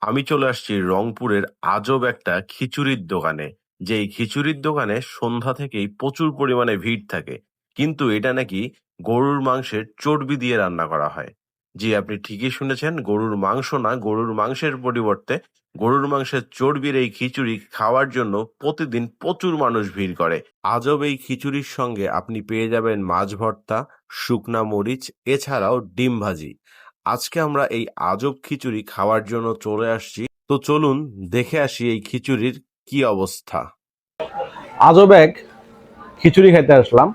আমি চলে আসছি রংপুরের আজব একটা খিচুড়ির দোকানে। যেই খিচুড়ির দোকানে সন্ধ্যা থেকেই প্রচুর পরিমাণে ভিড় থাকে। কিন্তু এটা নাকি গরুর মাংসের চর্বি দিয়ে রান্না করা হয়। জি, আপনি ঠিকই শুনেছেন, গরুর মাংস না, গরুর মাংসের পরিবর্তে গরুর মাংসের চর্বির এই খিচুড়ি খাওয়ার জন্য প্রতিদিন প্রচুর মানুষ ভিড় করে। আজব এই খিচুড়ির সঙ্গে আপনি পেয়ে যাবেন মাছ ভর্তা, শুকনা মরিচ, এছাড়াও ডিম ভাজি। আজকে আমরা এই আজব খিচুড়ি খাওয়ার জন্য চলে আসছি। তো চলুন দেখে আসি এই খিচুড়ির কি অবস্থা। আজব এক খিচুড়ি খাইতে আসলাম।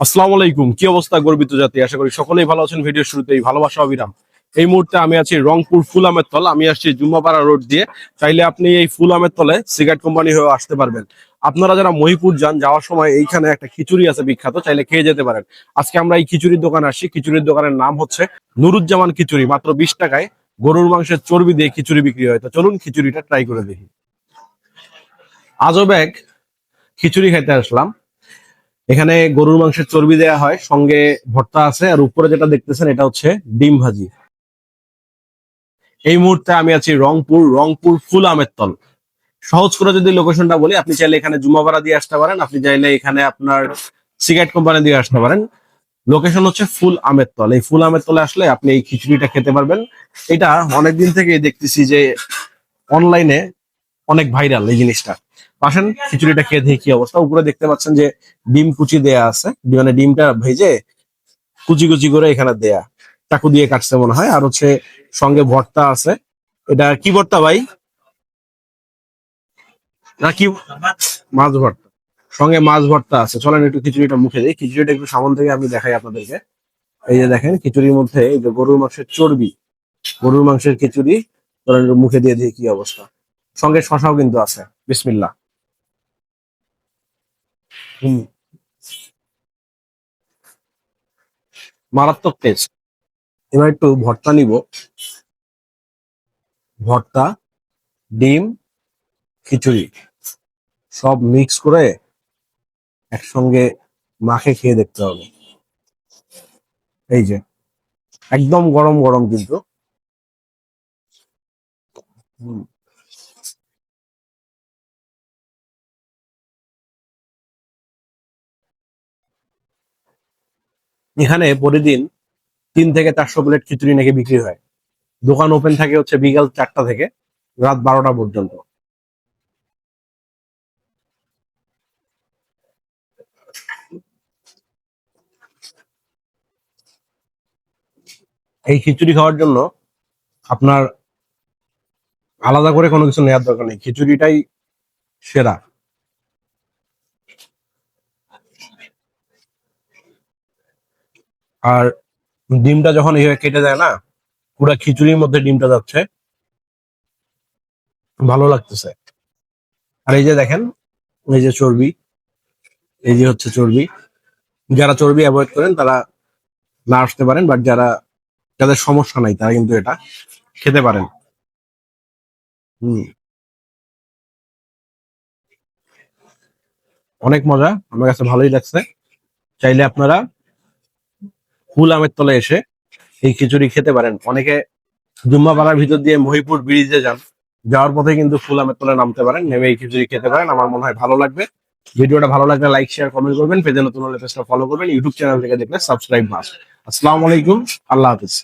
আসসালামু আলাইকুম, কি অবস্থা গর্বিত জাতি? আশা করি সকলেই ভালো আছেন। ভিডিও শুরুতেই ভালোবাসা অবিরাম। এই মুহূর্তে আমি আছি রংপুর ফুল আমের তল। আমি আসছি জুম্মাপাড়া রোড দিয়ে। চাইলে আপনি এই ফুল আমের তলে সিগারেট কোম্পানি হয়ে আসতে পারবেন। আপনারা যারা মহিপুর যান, যাওয়ার সময় এইখানে একটা খিচুড়ি আছে বিখ্যাত, চাইলে খেয়ে যেতে পারেন। আজকে আমরা এই খিচুড়ির দোকানে আসছি। খিচুড়ির দোকানের নাম হচ্ছে নুরুজ্জামান খিচুড়ি। মাত্র 20 টাকায় গরুর মাংসের চর্বি দিয়ে খিচুড়ি বিক্রি হয়। তো চলুন খিচুড়িটা ট্রাই করে দেখি। আজব এক খিচুড়ি খাইতে আসলাম। এখানে গরুর মাংসের চর্বি দেয়া হয়, সঙ্গে ভর্তা আছে, আর উপরে যেটা দেখতেছেন এটা হচ্ছে ডিম ভাজি। এই মুহূর্তে আমি আছি রংপুর ফুল আমের তল। সহজ করে যদি লোকেশনটা বলি, আপনি চাইলে এখানে জুমাপাড়া দিয়ে আসতে পারেন, আপনি চাইলে এখানে আপনার সিগারেট কোম্পানি দিয়ে আসতে পারেন। লোকেশন হচ্ছে ফুল আমের তল। এই ফুল আমের তলে আসলে আপনি এই খিচুড়িটা খেতে পারবেন। এটা অনেকদিন থেকেই দেখতেছি যে অনলাইনে অনেক ভাইরাল এই জিনিসটা। আসেন খিচুড়িটা খেয়ে দেখি কি অবস্থা। উপরে দেখতে পাচ্ছেন যে ডিম কুচি দেয়া আছে, মানে ডিমটা ভেজে কুচি কুচি করে এখানে দেয়া, চাকু দিয়ে কাটছে মনে হয়। আর হচ্ছে সঙ্গে ভর্তা আছে। এটা কি ভর্তা ভাই? না কি, মাছ ভর্তা। সঙ্গে মাছ ভর্তা আছে। চলেন একটু খিচুড়িটা মুখে দিই। খিচুড়িটা একটু সামন থেকে আমি দেখাই আপনাদেরকে। এই যে দেখেন খিচুড়ির মধ্যে এই যে গরুর মাংসের চর্বি, গরুর মাংসের খিচুড়ি। চলেন একটু মুখে দিয়ে দিই কি অবস্থা। সঙ্গে শশাও কিন্তু আছে। বিসমিল্লাহ। হুম, মারাত্মক টেস্ট। এবার একটু ভর্তা নিব। ভর্তা, ডিম, খিচুড়ি সব মিক্স করে একসঙ্গে মাখে খেয়ে দেখতে হবে। এই যে একদম গরম গরম কিন্তু। হুম, এখানে প্রতিদিন 300 থেকে 400 প্লেট খিচুড়ি নাকি বিক্রি হয়। দোকান ওপেন থাকে হচ্ছে বিকাল 4টা থেকে রাত 12টা পর্যন্ত। এই খিচুড়ি খাওয়ার জন্য আপনার আলাদা করে কোনো কিছু নেওয়ার দরকার নেই, খিচুড়িটাই সেরা। আর ডিমটা যখন এইভাবে কেটে যায় না, পুরা খিচুড়ির মধ্যে ডিমটা যাচ্ছে, ভালো লাগতেছে। আর এই যে দেখেন, এই যে চর্বি, এই যে হচ্ছে চর্বি। যারা চর্বি অ্যাভয়েড করেন তারা না আসতে পারেন, বাট যাদের সমস্যা নাই তারা কিন্তু এটা খেতে পারেন। হম, অনেক মজা, আমার কাছে ভালোই লাগছে। চাইলে আপনারা ফুল আমের তলে এসে এই খিচুড়ি খেতে পারেন। অনেকে জুম্মাপাড়ার ভিতর দিয়ে মহিপুর ব্রিজে যান, যাওয়ার পথে কিন্তু ফুল আমের তলে নামতে পারেন, নেমে এই খিচুড়ি খেতে পারেন। আমার মনে হয় ভালো লাগবে। ভিডিওটা ভালো লাগলে লাইক শেয়ার কমেন্ট করবেন, পেজে নতুন হলে পেজটা ফলো করবেন, ইউটিউব চ্যানেল থেকে দেখলে সাবস্ক্রাইব মাস্ট। আসসালামু আলাইকুম, আল্লাহ হাফিজ।